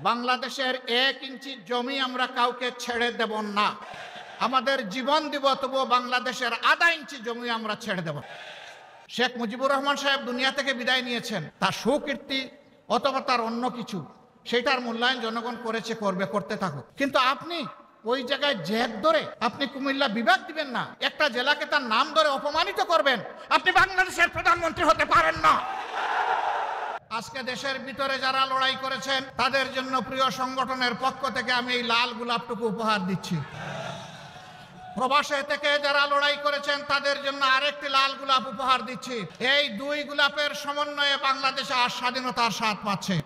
বাংলাদেশের 1 ইঞ্চি জমি আমরা কাউকে ছেড়ে দেব না। আমাদের জীবন দিব, তবুও বাংলাদেশের আধা ইঞ্চি জমি আমরা ছেড়ে দেব। শেখ মুজিবুর রহমান সাহেব দুনিয়া থেকে বিদায় নিয়েছেন, তার সুকীর্তি অথবা তার অন্য কিছু, সেটার মূল্যায়ন জনগণ করেছে, করবে, করতে থাকুক। কিন্তু আপনি ওই জায়গায় জেদ ধরে আপনি কুমিল্লা বিভাগ দিবেন না, একটা জেলাকে তার নাম ধরে অপমানিত করবেন, আপনি বাংলাদেশের প্রধানমন্ত্রী হতে পারেন না। আজকে দেশের ভিতরে যারা লড়াই করেছেন তাদের জন্য প্রিয় সংগঠনের পক্ষ থেকে আমি এই লাল গোলাপটুকু উপহার দিচ্ছি। প্রবাসে থেকে যারা লড়াই করেছেন তাদের জন্য আরেকটি লাল গোলাপ উপহার দিচ্ছি। এই 2 গোলাপের সমন্বয়ে বাংলাদেশ আর স্বাধীনতার স্বাদ পাচ্ছে।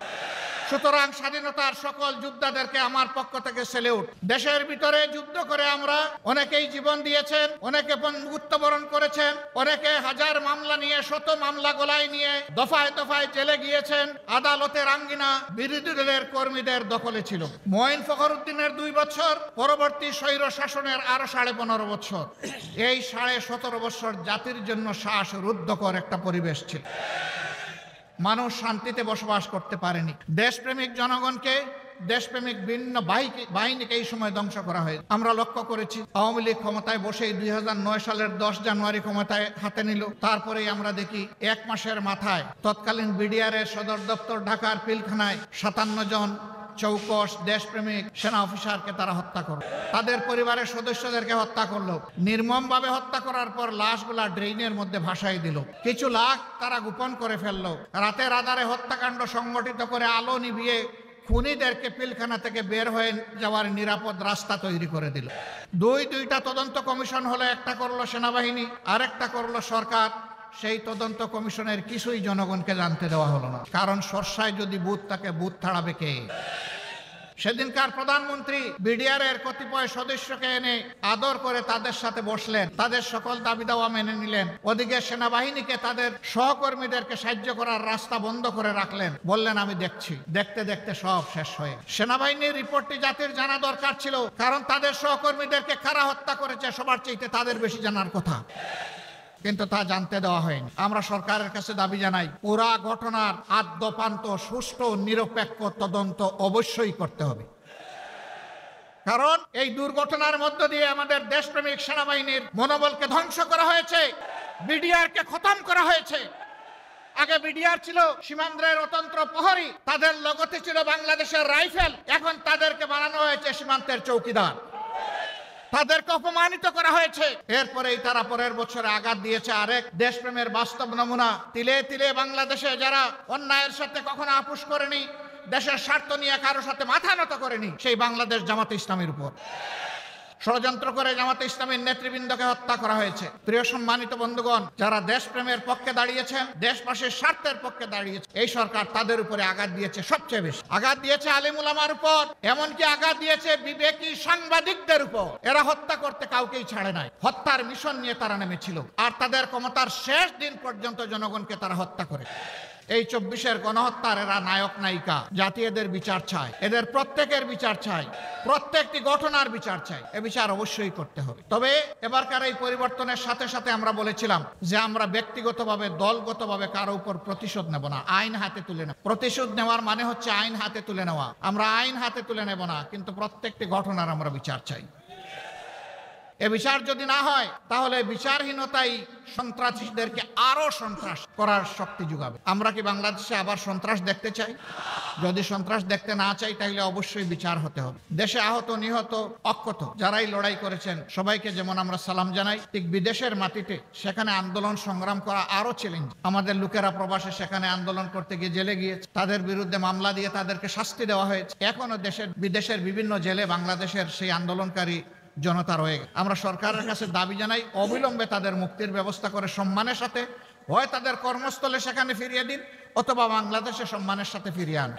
সুতরাং স্বাধীনতার সকল যোদ্ধাদেরকে আমার পক্ষ থেকে সেলিউট। দেশের ভিতরে যুদ্ধ করে আমরা অনেকেই জীবন দিয়েছেন, অনেকে মৃত্যুবরণ করেছেন, অনেকে হাজার মামলা নিয়ে, শত মামলা গলায় নিয়ে দফায় দফায় জেলে গিয়েছেন। আদালতের আঙ্গিনা বিরোধী দলের কর্মীদের দখলে ছিল। মঈন ফখরুদ্দিনের 2 বছর, পরবর্তী স্বৈর শাসনের আরো 15.5 বছর। এই 17.5 বছর জাতির জন্য শ্বাসরুদ্ধকর একটা পরিবেশ ছিল। মানুষ শান্তিতে বসবাস করতে পারেনি। দেশপ্রেমিক জনগণকে, দেশপ্রেমিক ভিন্ন বাহিনীকে এই সময় ধ্বংস করা হয়। আমরা লক্ষ্য করেছি আওয়ামী লীগ ক্ষমতায় বসেই 2009 সালের 10 জানুয়ারি ক্ষমতায় হাতে নিল। তারপরেই আমরা দেখি 1 মাসের মাথায় তৎকালীন বিডিআর এর সদর দপ্তর ঢাকার পিলখানায় 57 জন চৌকস দেশপ্রেমিক সেনা অফিসারকে তারা হত্যা করল। তাদের পরিবারের সদস্যদেরকে হত্যা করলো। নির্মমভাবে হত্যা করার পর লাশগুলা ড্রেইনের মধ্যে ভাসাই দিল। কিছু লাশ তারা গোপন করে ফেললো। রাতের আধারে হত্যাকাণ্ড সংগঠিত করে আলো নিভিয়ে খুনিদেরকে পিলখানা থেকে বের হয়ে যাওয়ার নিরাপদ রাস্তা তৈরি করে দিল। 2টা তদন্ত কমিশন হলো, একটা করলো সেনাবাহিনী, আরেকটা করলো সরকার। সেই তদন্ত কমিশনের কিছুই জনগণকে জানতে দেওয়া হলো না, কারণ সরসায় যদি বুথ থাকে, বুথ ছাড়াবে কে? সেদিনকার প্রধানমন্ত্রী বিডিআর এর কতিপয় সদস্যকে এনে আদর করে তাদের সাথে বসলেন, তাদের সকল দাবি দাওয়া মেনে নিলেন। ওদিকে সেনাবাহিনীকে তাদের সহকর্মীদেরকে সাহায্য করার রাস্তা বন্ধ করে রাখলেন, বললেন আমি দেখছি। দেখতে দেখতে সব শেষ হয়ে সেনাবাহিনীর রিপোর্টটি জাতির জানা দরকার ছিল, কারণ তাদের সহকর্মীদেরকে কারা হত্যা করেছে সবার চাইতে তাদের বেশি জানার কথা, কিন্তু তা জানতে দেওয়া হয়নি। আমরা সরকারের কাছে দাবি জানাই, পুরা ঘটনার আদ্যপান্ত সুষ্ঠু নিরপেক্ষ তদন্ত অবশ্যই করতে হবে। কারণ এই দুর্ঘটনার মধ্য দিয়ে আমাদের দেশপ্রেমিক সেনাবাহিনীর মনোবলকে ধ্বংস করা হয়েছে, বিডিআর কে খতম করা হয়েছে। আগে বিডিআর ছিল সীমান্তের অতন্ত্র প্রহরী, তাদের লগতে ছিল বাংলাদেশের রাইফেল, এখন তাদেরকে বানানো হয়েছে সীমান্তের চৌকিদার। তাদেরকে অপমানিত করা হয়েছে। এরপরেই তারা পরের বছরে আঘাত দিয়েছে আরেক দেশপ্রেমের বাস্তব নমুনা। তিলে তিলে বাংলাদেশে যারা অন্যায়ের সাথে কখনো আপোষ করেনি, দেশের স্বার্থ নিয়ে কারো সাথে মাথা নত করেনি, সেই বাংলাদেশ জামাতে ইসলামীর উপর ষড়যন্ত্র করে জামাতে ইসলামীর নেতৃবৃন্দকে হত্যা করা হয়েছে। প্রিয় সম্মানিত বন্ধুগণ, যারা দেশপ্রেমের পক্ষে দাঁড়িয়েছেন, দেশবাসীর স্বার্থের পক্ষে দাঁড়িয়েছে, এই সরকার তাদের উপরে আঘাত দিয়েছে। সবচেয়ে বেশি আঘাত দিয়েছে আলিম উলামার উপর, এমনকি আঘাত দিয়েছে বিবেকী সাংবাদিকদের উপর। এরা হত্যা করতে কাউকেই ছাড়ে নাই, হত্যার মিশন নিয়ে তারা নেমেছিল, আর তাদের ক্ষমতার শেষ দিন পর্যন্ত জনগণকে তারা হত্যা করে। এই 24-এর গণহত্যার এরা নায়ক নায়িকা। জাতি এদের বিচার চায়, এদের প্রত্যেকের বিচার চাই, প্রত্যেকটি ঘটনার বিচার চাই। এ বিচার অবশ্যই করতে হবে। তবে এবারকার এই পরিবর্তনের সাথে সাথে আমরা বলেছিলাম যে আমরা ব্যক্তিগতভাবে, দলগতভাবে কারো উপর প্রতিশোধ নেব না, আইন হাতে তুলে নেব। প্রতিশোধ নেওয়ার মানে হচ্ছে আইন হাতে তুলে নেওয়া। আমরা আইন হাতে তুলে নেব না, কিন্তু প্রত্যেকটি ঘটনার আমরা বিচার চাই। এ বিচার যদি না হয়, তাহলে বিচারহীনতাই সন্ত্রাসীদেরকে আরো সন্ত্রাস করার শক্তি যোগাবে। আমরা কি বাংলাদেশে আবার সন্ত্রাস দেখতে চাই? যদি সন্ত্রাস দেখতে না চাই, তাহলে অবশ্যই বিচার হতে হবে। দেশে আহত, নিহত, অক্ষত যারাই লড়াই করেছেন সবাইকে যেমন আমরা সালাম জানাই, ঠিক বিদেশের মাটিতে সেখানে আন্দোলন সংগ্রাম করা আরো চ্যালেঞ্জ। আমাদের লোকেরা প্রবাসে সেখানে আন্দোলন করতে গিয়ে জেলে গিয়েছে, তাদের বিরুদ্ধে মামলা দিয়ে তাদেরকে শাস্তি দেওয়া হয়েছে। এখনো বিদেশের বিভিন্ন জেলে বাংলাদেশের সেই আন্দোলনকারী জনতা রয়ে গেছে। আমরা সরকারের কাছে দাবি জানাই, অবিলম্বে তাদের মুক্তির ব্যবস্থা করে সম্মানের সাথে হয় তাদের কর্মস্থলে সেখানে ফিরিয়ে দিন, অথবা বাংলাদেশে সম্মানের সাথে ফিরিয়ে আন।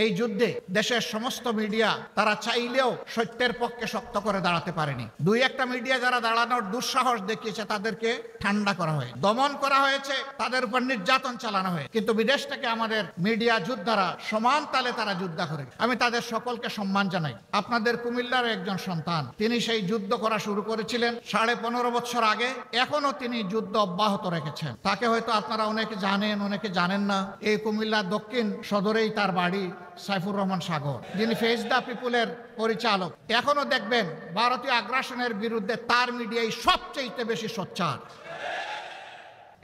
এই যুদ্ধে দেশের সমস্ত মিডিয়া তারা চাইলেও সত্যের পক্ষে শক্ত করে দাঁড়াতে পারেনি। 2-1টা মিডিয়া যারা দাঁড়ানোর দুঃসাহস দেখিয়েছে, তাদেরকে ঠান্ডা করা হয়েছে, দমন করা হয়েছে, তাদের উপর নির্যাতন চালানো হয়েছে। কিন্তু বিদেশ থেকে আমাদের মিডিয়া যোদ্ধারা সমান তালে তারা যুদ্ধ করে। আমি তাদের সকলকে সম্মান জানাই। আপনাদের কুমিল্লার একজন সন্তান, তিনি সেই যুদ্ধ করা শুরু করেছিলেন 15.5 বছর আগে, এখনো তিনি যুদ্ধ অব্যাহত রেখেছেন। তাকে হয়তো আপনারা অনেকে জানেন, অনেকে জানেন না। এই কুমিল্লা দক্ষিণ সদরেই তার বাড়ি। সাইফুর রহমান সাগর, যিনি ফেস দ্য পিপুলের পরিচালক। এখনো দেখবেন ভারতীয় আগ্রাসনের বিরুদ্ধে তার মিডিয়ায় সবচেয়ে বেশি সোচ্চার,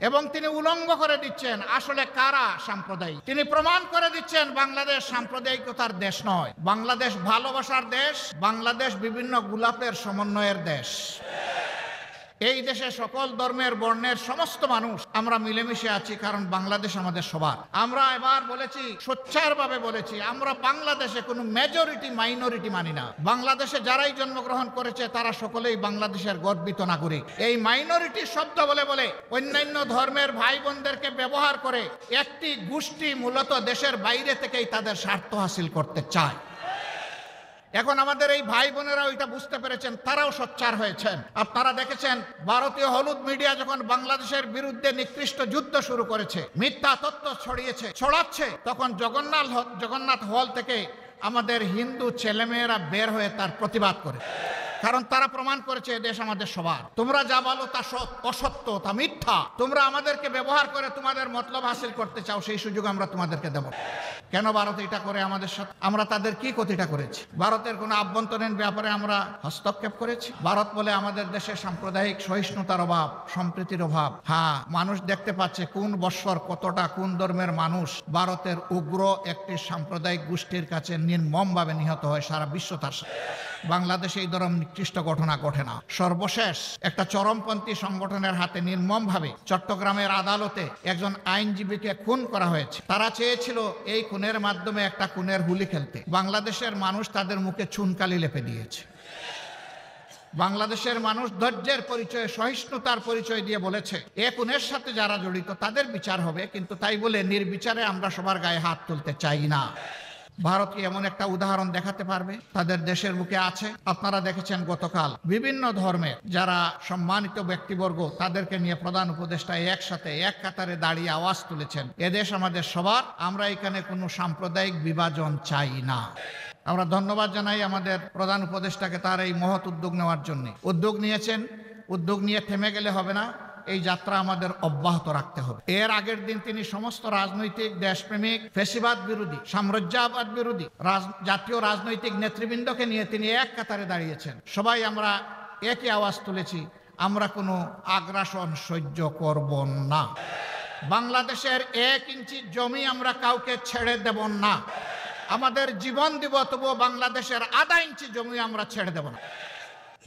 এবং তিনি উলঙ্গ করে দিচ্ছেন আসলে কারা সাম্প্রদায়িক। তিনি প্রমাণ করে দিচ্ছেন বাংলাদেশ সাম্প্রদায়িকতার দেশ নয়, বাংলাদেশ ভালোবাসার দেশ, বাংলাদেশ বিভিন্ন গোলাপের সমন্বয়ের দেশ। এই দেশে সকল ধর্মের বর্ণের সমস্ত মানুষ আমরা মিলেমিশে আছি, কারণ বাংলাদেশ আমাদের সবার। আমরা এবার বলেছি, সোচ্চারভাবে বলেছি, আমরা বাংলাদেশে কোনো মেজরিটি মাইনরিটি মানি না। বাংলাদেশে যারাই জন্মগ্রহণ করেছে তারা সকলেই বাংলাদেশের গর্বিত নাগরিক। এই মাইনরিটি শব্দ বলে বলে অন্যান্য ধর্মের ভাই বোনদেরকে ব্যবহার করে একটি গোষ্ঠী মূলত দেশের বাইরে থেকেই তাদের স্বার্থ হাসিল করতে চায়। এখন আমাদের এই ভাই বোনেরা ওইটা বুঝতে পেরেছেন, তারাও সোচ্চার হয়েছেন। আপনারা দেখেছেন ভারতীয় হলুদ মিডিয়া যখন বাংলাদেশের বিরুদ্ধে নিকৃষ্ট যুদ্ধ শুরু করেছে, মিথ্যা তথ্য ছড়াচ্ছে, তখন জগন্নাথ হল থেকে আমাদের হিন্দু ছেলেমেয়েরা বের হয়ে তার প্রতিবাদ করে, কারণ তারা প্রমাণ করেছে এদেশ আমাদের সবার। তোমরা যা বলো তা অসত্য, তা মিথ্যা। তোমরা আমাদেরকে ব্যবহার করে তোমাদের মতলব হাসিল করতে চাও, সেই সুযোগ আমরা তোমাদেরকে দেব। কেন ভারত এটা করে আমাদের সাথে? আমরা তাদের কি ক্ষতিটা করেছি? ভারতের কোনো আভ্যন্তরীণ ব্যাপারে আমরা হস্তক্ষেপ করেছি? ভারত বলে আমাদের দেশে সাম্প্রদায়িক সহিষ্ণুতার অভাব, সম্প্রীতির অভাব। হ্যাঁ, মানুষ দেখতে পাচ্ছে কোন বৎসর কতটা কোন ধর্মের মানুষ ভারতের উগ্র একটি সাম্প্রদায়িক গোষ্ঠীর কাছে নির্মমভাবে নিহত হয়। সারা বিশ্ব তার সাথে। বাংলাদেশে এই ধরনের নিকৃষ্ট ঘটনা ঘটে না। সর্বশেষ একটা চরমপন্থী সংগঠনের হাতে নির্মমভাবে চট্টগ্রামের আদালতে একজন আইনজীবীকে খুন করা হয়েছে। তারা চেয়েছিল এই খুনের মাধ্যমে একটা খুনের হুলি খেলতে। বাংলাদেশের মানুষ তাদের মুখে চুনকালি লেপে দিয়েছে। বাংলাদেশের মানুষ ধৈর্যের পরিচয়, সহিষ্ণুতার পরিচয় দিয়ে বলেছে এ খুনের সাথে যারা জড়িত তাদের বিচার হবে, কিন্তু তাই বলে নির্বিচারে আমরা সবার গায়ে হাত তুলতে চাই না। ভারত কি এমন একটা উদাহরণ দেখাতে পারবে? তাদের দেশের বুকে আছে। আপনারা দেখেছেন গতকাল বিভিন্ন ধর্মের যারা সম্মানিত ব্যক্তিবর্গ তাদেরকে নিয়ে প্রধান উপদেষ্টা একসাথে এক কাতারে দাঁড়িয়ে আওয়াজ তুলেছেন, এদেশ আমাদের সবার, আমরা এখানে কোনো সাম্প্রদায়িক বিভাজন চাই না। আমরা ধন্যবাদ জানাই আমাদের প্রধান উপদেষ্টাকে তার এই মহৎ উদ্যোগ নেওয়ার জন্য। উদ্যোগ নিয়েছেন, উদ্যোগ নিয়ে থেমে গেলে হবে না, এই যাত্রা আমাদের অব্যাহত রাখতে হবে। এর আগের দিন তিনি সমস্ত রাজনৈতিক, দেশপ্রেমিক, ফ্যাসিবাদ বিরোধী, সাম্রাজ্যবাদ বিরোধী জাতীয় রাজনৈতিক নেতৃবৃন্দকে নিয়ে তিনি এক কাতারে দাঁড়িয়েছেন। সবাই আমরা একই আওয়াজ তুলেছি, আমরা কোনো আগ্রাসন সহ্য করব না। বাংলাদেশের 1 ইঞ্চি জমি আমরা কাউকে ছেড়ে দেব না। আমাদের জীবন দিব, তবুও বাংলাদেশের আধা ইঞ্চি জমি আমরা ছেড়ে দেব না।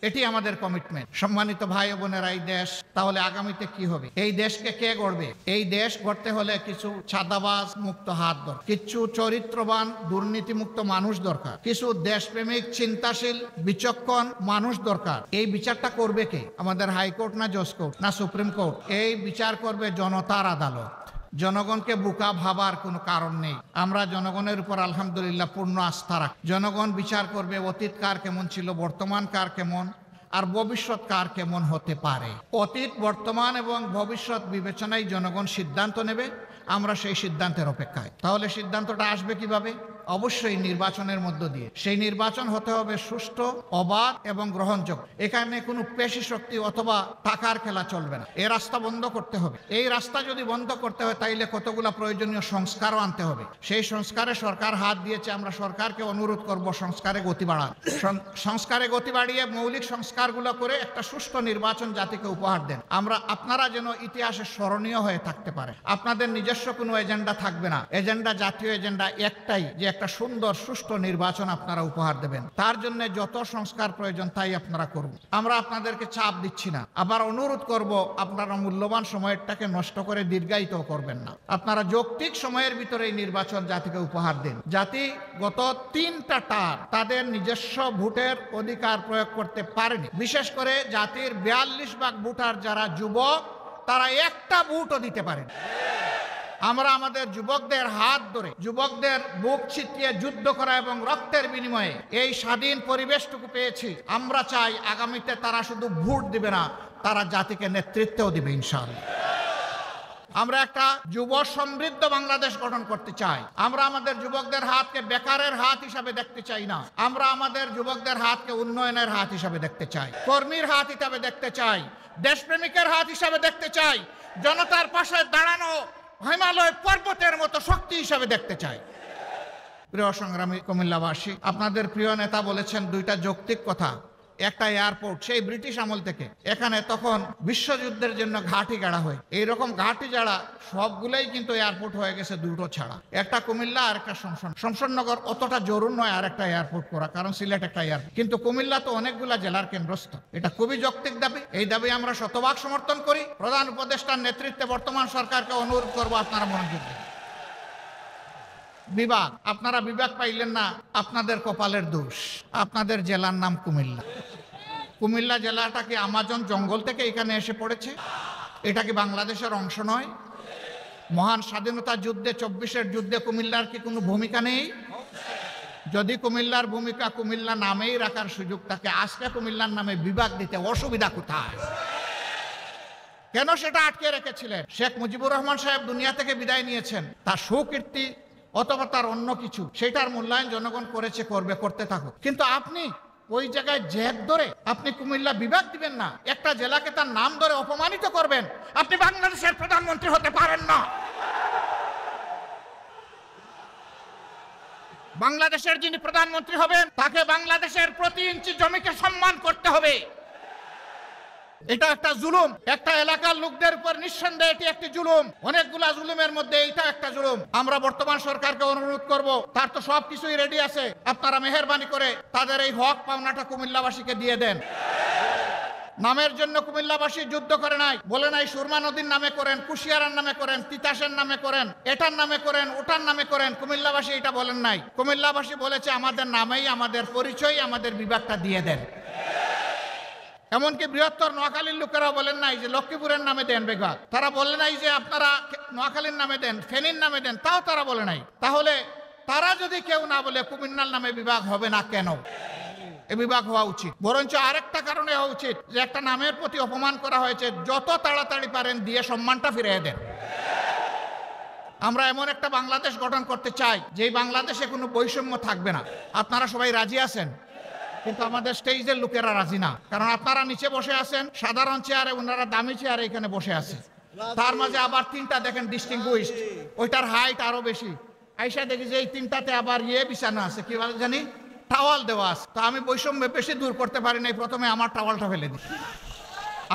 এটি আমাদের কমিটমেন্ট। সম্মানিত ভাই ও বোনেরা, এই দেশ তাহলে আগামীতে কি হবে? এই দেশকে কে গড়বে? এই দেশ গড়তে হলে কিছু ছাদাবাজ মুক্ত হাত দরকার, কিছু চরিত্রবান দুর্নীতিমুক্ত মানুষ দরকার, কিছু দেশপ্রেমিক, চিন্তাশীল, বিচক্ষণ মানুষ দরকার। এই বিচারটা করবে কে? আমাদের হাইকোর্ট না জজ কোর্ট না সুপ্রিম কোর্ট? এই বিচার করবে জনতার আদালত। জনগণকে বোকা ভাবার কোনো কারণ নেই। আমরা জনগণের উপর আলহামদুলিল্লাহ পূর্ণ আস্থা রাখি। জনগণ বিচার করবে অতীত কার কেমন ছিল, বর্তমান কার কেমন, আর ভবিষ্যৎ কার কেমন হতে পারে। অতীত, বর্তমান এবং ভবিষ্যৎ বিবেচনায় জনগণ সিদ্ধান্ত নেবে। আমরা সেই সিদ্ধান্তের অপেক্ষায়। তাহলে সিদ্ধান্তটা আসবে কিভাবে? অবশ্যই নির্বাচনের মধ্য দিয়ে। সেই নির্বাচন হতে হবে সুষ্ঠু, অবাধ এবং গ্রহণযোগ্য। এখানে কোনো পেশি শক্তি অথবা টাকার খেলা চলবে না। এই রাস্তা বন্ধ করতে হবে। এই রাস্তা যদি বন্ধ করতে হয় তাইলে কতগুলো প্রয়োজনীয় সংস্কারও আনতে হবে। সেই সংস্কারে সরকার হাত দিয়েছে। আমরা সরকারকে অনুরোধ করব সংস্কারে গতি বাড়ান। সংস্কারে গতি বাড়িয়ে মৌলিক সংস্কারগুলো করে একটা সুষ্ঠু নির্বাচন জাতিকে উপহার দেন। আপনারা যেন ইতিহাসে স্মরণীয় হয়ে থাকতে পারে। আপনাদের নিজস্ব কোনো এজেন্ডা থাকবে না। এজেন্ডা, জাতীয় এজেন্ডা একটাই, যে একটা সুন্দর সুষ্ঠু নির্বাচন আপনারা উপহার দেবেন। তার জন্য যত সংস্কার প্রয়োজন তাই আপনারা করুন। আমরা আপনাদেরকে চাপ দিচ্ছি না। আবার অনুরোধ করব, আপনারা মূল্যবান সময়টাকে নষ্ট করে দীর্ঘায়িত করবেন না। আপনারা যৌক্তিক সময়ের ভিতরে এই নির্বাচন জাতিকে উপহার দিন। জাতি গত 3টা টার্ম তাদের নিজস্ব ভোটের অধিকার প্রয়োগ করতে পারেনি। বিশেষ করে জাতির 42% ভোটার যারা যুবক, তারা একটা ভোটও দিতে পারেন। আমরা আমাদের যুবকদের হাত ধরে, যুবকদের বুক ছিটিয়ে যুদ্ধ করা এবং রক্তের বিনিময়ে এই স্বাধীন পরিবেশটুকু পেয়েছি। আমরা চাই আগামীতে তারা শুধু ভোট দিবে না, তারা জাতিকে নেতৃত্বও দিবে ইনশাআল্লাহ। আমরা একটা যুব সমৃদ্ধ বাংলাদেশ গঠন করতে চাই। আমরা আমাদের যুবকদের হাতকে বেকারের হাত হিসাবে দেখতে চাই না। আমরা আমাদের যুবকদের হাতকে উন্নয়নের হাত হিসাবে দেখতে চাই, কর্মীর হাত হিসাবে দেখতে চাই, দেশপ্রেমিকের হাত হিসাবে দেখতে চাই, জনতার পাশে দাঁড়ানো হিমালয় পর্বতের মতো শক্তি হিসাবে দেখতে চাই। প্রিয় সংগ্রামী কুমিল্লাবাসী, আপনাদের প্রিয় নেতা বলেছেন দুইটা যৌক্তিক কথা। একটা এয়ারপোর্ট সেই ব্রিটিশ আমল থেকে, এখানে তখন বিশ্বযুদ্ধের জন্য ঘাঁটি গাড়া হয়, এইরকম ঘাঁটি যারা সবগুলোই কিন্তু এয়ারপোর্ট হয়ে গেছে দুটো ছাড়া, একটা কুমিল্লা আর একটা শমশাননগর। অতটা জরুরি নয় আর একটা এয়ারপোর্ট করা, কারণ সিলেট একটা এয়ারপোর্ট, কিন্তু কুমিল্লা তো অনেকগুলা জেলার কেন্দ্রস্থ। এটা খুবই যৌক্তিক দাবি, এই দাবি আমরা শতভাগ সমর্থন করি। প্রধান উপদেষ্টার নেতৃত্বে বর্তমান সরকারকে অনুরোধ করবো আপনারা মনোযোগ দিন। বিভাগ, আপনারা বিভাগ পাইলেন না, আপনাদের কপালের দোষ। আপনাদের জেলার নাম কুমিল্লা। কুমিল্লা জেলাটা কি আমাজন জঙ্গল থেকে এখানে এসে পড়েছে? এটা কি বাংলাদেশের অংশ নয়? মহান স্বাধীনতা যুদ্ধে 24-এর যুদ্ধে কুমিল্লার কি কোনো ভূমিকা নেই? যদি কুমিল্লার ভূমিকা কুমিল্লা নামেই রাখার সুযোগ থাকে, আজকে কুমিল্লার নামে বিভাগ দিতে অসুবিধা কোথায়? কেন সেটা আটকে রেখেছিলেন? শেখ মুজিবুর রহমান সাহেব দুনিয়া থেকে বিদায় নিয়েছেন, তার সুকীর্তি অথবা তার অন্য কিছু, সেটার মূল্যায়ন জনগণ করেছে, করবে, করতে থাকুক। কিন্তু আপনি ওই জায়গায় জেদ ধরে আপনি কুমিল্লা বিভাগ দিবেন না, একটা জেলাকে তার নাম ধরে অপমানিত করবেন, আপনি বাংলাদেশের প্রধানমন্ত্রী হতে পারেন না। বাংলাদেশের যিনি প্রধানমন্ত্রী হবেন তাকে বাংলাদেশের প্রতি ইঞ্চি জমিকে সম্মান করতে হবে। এটা একটা জুলুম, একটা এলাকার লোকদের উপর নিঃসন্দেহে এটি একটি জুলুম। অনেকগুলা জুলুমের মধ্যে এইটা একটা জুলুম। আমরা বর্তমান সরকারকে অনুরোধ করব, তার তো সবকিছুই রেডি আছে, আপনারা মেহেরবানি করে তাদের এই হক পাওনাটা কুমিল্লাবাসীকে দিয়ে দেন। নামের জন্য কুমিল্লাবাসী যুদ্ধ করে নাই, বলে নাই সুরমা নদীর নামে করেন, কুশিয়ারার নামে করেন, তিতাসের নামে করেন, এটার নামে করেন, ওটার নামে করেন। কুমিল্লাবাসী এটা বলেন নাই। কুমিল্লাবাসী বলেছে আমাদের নামেই আমাদের পরিচয়, আমাদের বিভাগটা দিয়ে দেন। এমনকি বৃহত্তর নোয়াখালীর লোকেরা বলেন নাই যে লক্ষ্মীপুরের নামে দেন বিভাগ, তারা বলে নাই যে আপনারা নোয়াখালীর নামে দেন, ফেনীর নামে দেন, তাও তারা বলে নাই। তাহলে তারা যদি কেউ না বলে কুমিল্লার নামে বিভাগ হবে না কেন? এ বিভাগ হওয়া উচিত। বরঞ্চ আরেকটা কারণে হওয়া উচিত যে একটা নামের প্রতি অপমান করা হয়েছে, যত তাড়াতাড়ি পারেন দিয়ে সম্মানটা ফিরিয়ে দেন। আমরা এমন একটা বাংলাদেশ গঠন করতে চাই যেই বাংলাদেশে কোনো বৈষম্য থাকবে না। আপনারা সবাই রাজি আছেন? কিন্তু আমাদের স্টেজের লোকেরা রাজি না, কারণ আপনারা নিচে বসে আছেন সাধারণ চেয়ারে, ওনারা দামি চেয়ারে এখানে বসে আছে। তার মাঝে আবার তিনটা দেখেন ডিস্টিংগুইশড, ওইটার হাইট আরো বেশি। আইসা দেখি যে এই তিনটাতে আবার বিছানো আছে, কি বলে জানি, টাওয়াল দেওয়া আছে। তো আমি বৈষম্য বেশি দূর করতে পারি নাই, প্রথমে আমার টাওয়ালটা ফেলে দিই।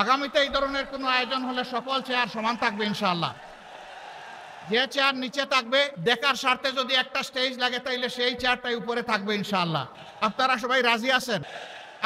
আগামীতে এই ধরনের কোনো আয়োজন হলে সকল চেয়ার সমান থাকবে ইনশাআল্লাহ। যে চেয়ার নিচে থাকবে, দেখার স্বার্থে যদি একটা স্টেজ লাগে তাইলে সেই চেয়ারটাই উপরে থাকবে ইনশাআল্লাহ। আপনারা সবাই রাজি আছেন?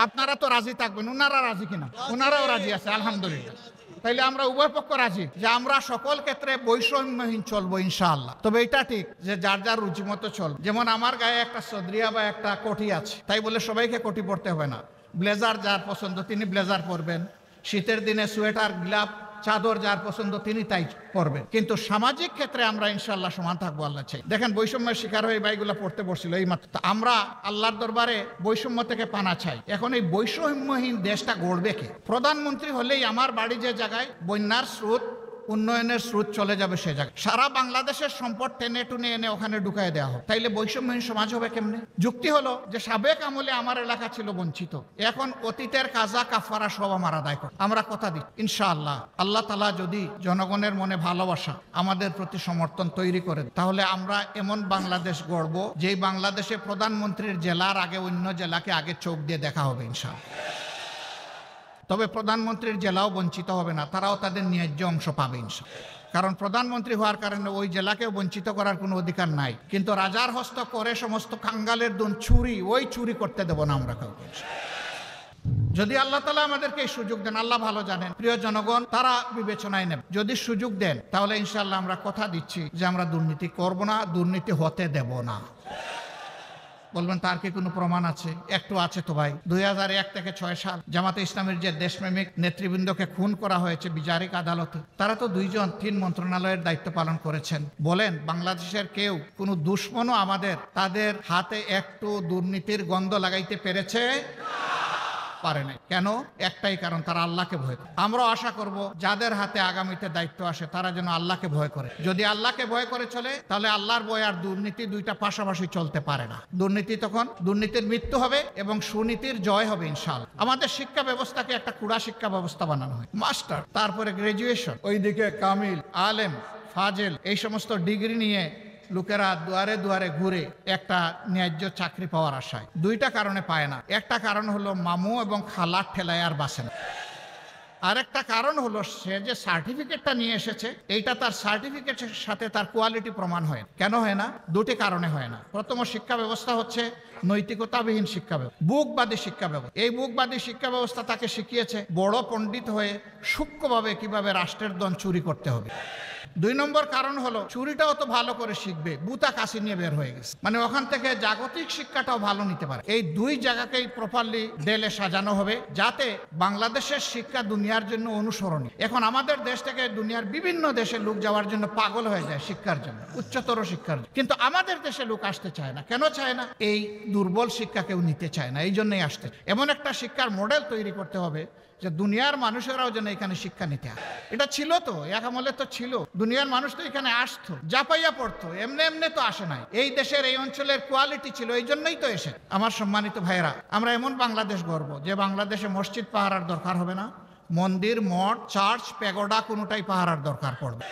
আপনারা তো রাজি থাকবেন, ওনারা রাজি কিনা? ওনারাও রাজি আছে, আলহামদুলিল্লাহ। তাইলে আমরা উভয় পক্ষ রাজি যে আমরা সকল ক্ষেত্রে বৈষম্যহীন চলবো ইনশাআল্লাহ। তবে এটা ঠিক যে যার যার রুচি মতো চল। যেমন আমার গায়ে একটা সদরিয়া বা একটা কোটি আছে, তাই বলে সবাইকে কোটি পরতে হবে না। ব্লেজার যার পছন্দ তিনি ব্লেজার পরবেন, শীতের দিনে সোয়েটার, গ্লাভ, চাদর যার পছন্দ তিনি তাই পরবেন। কিন্তু সামাজিক ক্ষেত্রে আমরা ইনশাআল্লাহ সমান থাকবো, আল্লাহ চাই। দেখেন বৈষম্যের শিকার হয়ে বাইগুলা পড়তে বসছিল এই মাত্র। আমরা আল্লাহর দরবারে বৈষম্য থেকে পানা চাই। এখন এই বৈষম্যহীন দেশটা গড়বে কে? প্রধানমন্ত্রী হলেই আমার বাড়ি যে জায়গায় বন্যার স্রোত, উন্নয়নের স্রোত চলে যাবে সে জায়গায়, সারা বাংলাদেশের সম্পদ টেনে টুনে এনে ওখানে ঢুকাই দেওয়া হোক, তাইলে বৈষম্যহীন সমাজ হবে কেমনে? যুক্তি হলো যে সাবেক আমলে আমার এলাকা ছিল বঞ্চিত, এখন অতীতের কাজা কাফারা সব আমার আদায় করে। আমরা কথা দিই ইনশাআল্লাহ আল্লাহ তাআলা যদি জনগণের মনে ভালোবাসা আমাদের প্রতি সমর্থন তৈরি করেন, তাহলে আমরা এমন বাংলাদেশ গড়ব যেই বাংলাদেশে প্রধানমন্ত্রীর জেলার আগে অন্য জেলাকে আগে চোখ দিয়ে দেখা হবে ইনশাআল্লাহ। তবে প্রধানমন্ত্রীর জেলাও বঞ্চিত হবে না, তারাও তাদের ন্যায্য অংশ পাবে ইনশাআল্লাহ। কারণ প্রধানমন্ত্রী হওয়ার কারণে ওই জেলাকেও বঞ্চিত করার কোনো অধিকার নাই। কিন্তু রাজার হস্ত করে সমস্ত কাঙ্গালের দুন চুরি, ওই চুরি করতে দেব না আমরা কাউকে। যদি আল্লাহ তাআলা আমাদেরকে এই সুযোগ দেন, আল্লাহ ভালো জানেন, প্রিয় জনগণ তারা বিবেচনায় নেবে। যদি সুযোগ দেন তাহলে ইনশাআল্লাহ আমরা কথা দিচ্ছি যে আমরা দুর্নীতি করব না, দুর্নীতি হতে দেব না। বলবেন তার কি কোনো প্রমাণ আছে? একটু আছে তো ভাই। 2001 থেকে 6 সাল জামাতে ইসলামের যে দেশপ্রেমিক নেতৃবৃন্দকে খুন করা হয়েছে বিচারিক আদালতে, তারা তো 2 জন 3 মন্ত্রণালয়ের দায়িত্ব পালন করেছেন। বলেন বাংলাদেশের কেউ কোনো দুশ্মনও আমাদের তাদের হাতে একটু দুর্নীতির গন্ধ লাগাইতে পেরেছে? পারে নাই। কেন? একটাই কারণ, তারা আল্লাহকে ভয় করে। আমরাও আশা করব যাদের হাতে আগামীতে দায়িত্ব আসে তারা যেন আল্লাহকে ভয় করে। যদি আল্লাহকে ভয় করে চলে তাহলে আল্লাহর ভয় আর দুর্নীতি দুইটা পাশাপাশি চলতে পারে না। দুর্নীতি তখন দুর্নীতির মৃত্যু হবে এবং সুনীতির জয় হবে ইনশাআল্লাহ। আমাদের শিক্ষা ব্যবস্থাকে একটা কুড়া শিক্ষা ব্যবস্থা বানানো হয়, মাস্টার, তারপরে গ্রাজুয়েশন, ওইদিকে কামিল, আলেম, ফাজেল, এই সমস্ত ডিগ্রি নিয়ে লোকেরা দুয়ারে দুয়ারে ঘুরে একটা ন্যায্য চাকরি পাওয়ার আশায়। দুইটা কারণে পায় না। একটা কারণ হলো মামু এবং খালার ঠেলায় আর বাসে না। আরেকটা কারণ হলো সে যে সার্টিফিকেটটা নিয়ে এসেছে এইটা তার সার্টিফিকেটের সাথে তার কোয়ালিটি প্রমাণ হয়। কেন হয় না? দুটি কারণে হয় না। প্রথম, শিক্ষা ব্যবস্থা হচ্ছে নৈতিকতাবিহীন শিক্ষা ব্যবস্থা, বুকবাদী শিক্ষা ব্যবস্থা। এই বুকবাদী শিক্ষা ব্যবস্থা তাকে শিখিয়েছে বড় পণ্ডিত হয়ে সূক্ষ্মভাবে কিভাবে রাষ্ট্রের ধন চুরি করতে হবে। দুই নম্বর কারণ হলো চুরিটাও তো ভালো করে শিখবে, বুতা কাশি নিয়ে বের হয়ে গেছে, মানে ওখান থেকে জাগতিক শিক্ষাটাও ভালো নিতে পারে। এই দুই জায়গাকেই প্রপারলি ডেলে সাজানো হবে যাতে বাংলাদেশের শিক্ষা দুনিয়ার জন্য অনুসরণীয়। এখন আমাদের দেশ থেকে দুনিয়ার বিভিন্ন দেশে লোক যাওয়ার জন্য পাগল হয়ে যায় শিক্ষার জন্য, উচ্চতর শিক্ষার জন্য, কিন্তু আমাদের দেশে লোক আসতে চায় না। কেন চায় না? এই দুর্বল শিক্ষা কেউ নিতে চায় না, এই জন্যই আসতে। এমন একটা শিক্ষার মডেল তৈরি করতে হবে যে দুনিয়ার মানুষেরাও যেন এখানে শিক্ষা নিতে হয়। এটা ছিল তো, এক আমলে তো ছিল, দুনিয়ার মানুষ তো এখানে আসতো, জাপাইয়া পড়তো, এমনি এমনি তো আসে নাই। এই দেশের এই অঞ্চলের কোয়ালিটি ছিল, এই জন্যই তো এসে। আমার সম্মানিত ভাইরা, আমরা এমন বাংলাদেশ গর্ব যে বাংলাদেশে মসজিদ পাহারার দরকার হবে না, মন্দির, মঠ, চার্চ, প্যাগোডা কোনোটাই পাহারার দরকার পড়বে।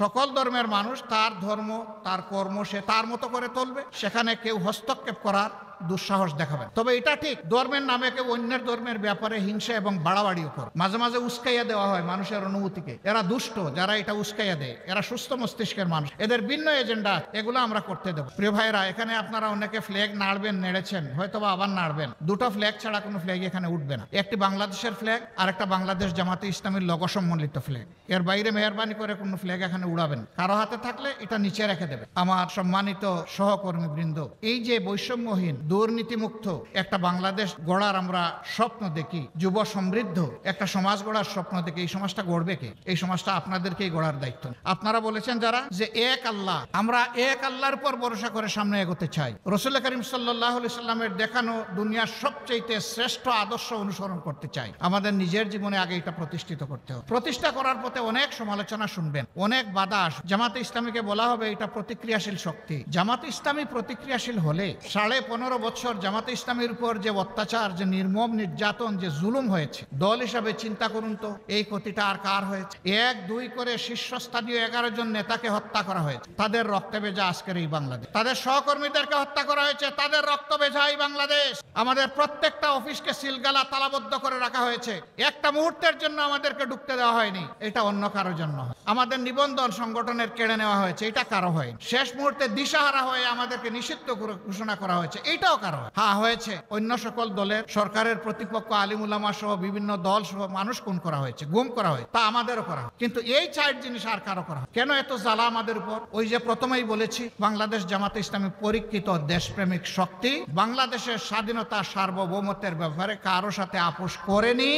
সকল ধর্মের মানুষ তার ধর্ম, তার কর্ম সে তার মতো করে চলবে, সেখানে কেউ হস্তক্ষেপ করার দুঃসাহস দেখাবেন। তবে এটা ঠিক, ধর্মের নামে কেউ অন্যের ধর্মের ব্যাপারে হিংসা এবং বাড়াবাড়িও করে। মাঝে মাঝে উস্কাইয়া দেওয়া হয় মানুষের অনুভূতিকে। এরা দুষ্ট, যারা এটা উস্কাইয়া দেয়, এরা সুস্থ মস্তিষ্কের মানুষ, এদের ভিন্ন এজেন্ডা, এগুলো আমরা করতে দেব। প্রিয় ভাইরা, এখানে আপনারা অনেকে ফ্ল্যাগ নাড়বেন, নেড়েছেন, হয়তো বা আবার নাড়বেন। দুটো ফ্ল্যাগ ছাড়া কোনো ফ্ল্যাগ এখানে উঠবে না। একটি বাংলাদেশের ফ্ল্যাগ আর একটা বাংলাদেশ জামাতে ইসলামীর লোগো সম্বলিত ফ্ল্যাগ। এর বাইরে মেহরবানি করে কোনো ফ্ল্যাগ এখানে উড়াবেন। কারো হাতে থাকলে এটা নিচে রেখে দেবে। আমার সম্মানিত সহকর্মী বৃন্দ, এই যে বৈষম্যহীন, দুর্নীতিমুক্ত একটা বাংলাদেশ গড়ার আমরা স্বপ্ন দেখি, যুব সমৃদ্ধ একটা সমাজ গড়ার স্বপ্ন দেখি, এই সমাজটা গড়বে কে? এই সমাজটা আপনাদেরকেই গড়ার দায়িত্ব। আপনারা বলেছেন যারা যে এক আল্লাহ, আমরা এক আল্লাহর উপর ভরসা করে সামনে এগোতে চাই। রাসূল করিম সাল্লাল্লাহু আলাইহি সাল্লামের দেখানো দুনিয়ার সবচেয়ে শ্রেষ্ঠ আদর্শ অনুসরণ করতে চাই। আমাদের নিজের জীবনে আগে এটা প্রতিষ্ঠিত করতে হবে। প্রতিষ্ঠা করার পথে অনেক সমালোচনা শুনবেন, অনেক বাধা আসবে। জামাতে ইসলামীকে বলা হবে এটা প্রতিক্রিয়াশীল শক্তি। জামাতে ইসলামী প্রতিক্রিয়াশীল হলে 15.5 বছর জামাতে ইসলামীর উপর যে অত্যাচার, যে নির্মম নির্যাতন, যে জুলুম হয়েছে, দল হিসাবে চিন্তা করুন তো এই ক্ষতিটা আর কার হয়েছে? 1-2 করে শীর্ষস্থানীয় 11 জন নেতাকে হত্যা করা হয়েছে, তাদের রক্তে ভেজা আজকের এই বাংলাদেশ। তাদের সহকর্মীদেরকে হত্যা করা হয়েছে, তাদের রক্ত ভেজা এই বাংলাদেশ। আমাদের প্রত্যেকটা অফিসকে সিলগালা তালাবদ্ধ করে রাখা হয়েছে, একটা মুহূর্তের জন্য আমাদেরকে ঢুকতে দেওয়া হয়নি, এটা অন্য কারোর জন্য। আমাদের নিবন্ধন সংগঠনের কেড়ে নেওয়া হয়েছে, এটা কারো হয়নি। শেষ মুহূর্তে দিশাহারা হয়ে আমাদেরকে নিষিদ্ধ ঘোষণা করা হয়েছে, এইটাও কারো হয়। হ্যাঁ হয়েছে, অন্য সকল দলের, সরকারের প্রতিপক্ষ আলিম উলামা সহ বিভিন্ন দল সহ মানুষ খুন করা হয়েছে, গুম করা হয়েছে, তা আমাদেরও করা হয়। কিন্তু এই 4 জিনিস আর কারো করা হয়। কেন এত জ্বালা আমাদের উপর? ওই যে প্রথমেই বলেছি, বাংলাদেশ জামাতে ইসলামী পরীক্ষিত দেশপ্রেমিক শক্তি, বাংলাদেশের স্বাধীনতা সার্বভৌমত্বের ব্যাপারে কারো সাথে আপোষ করেনি,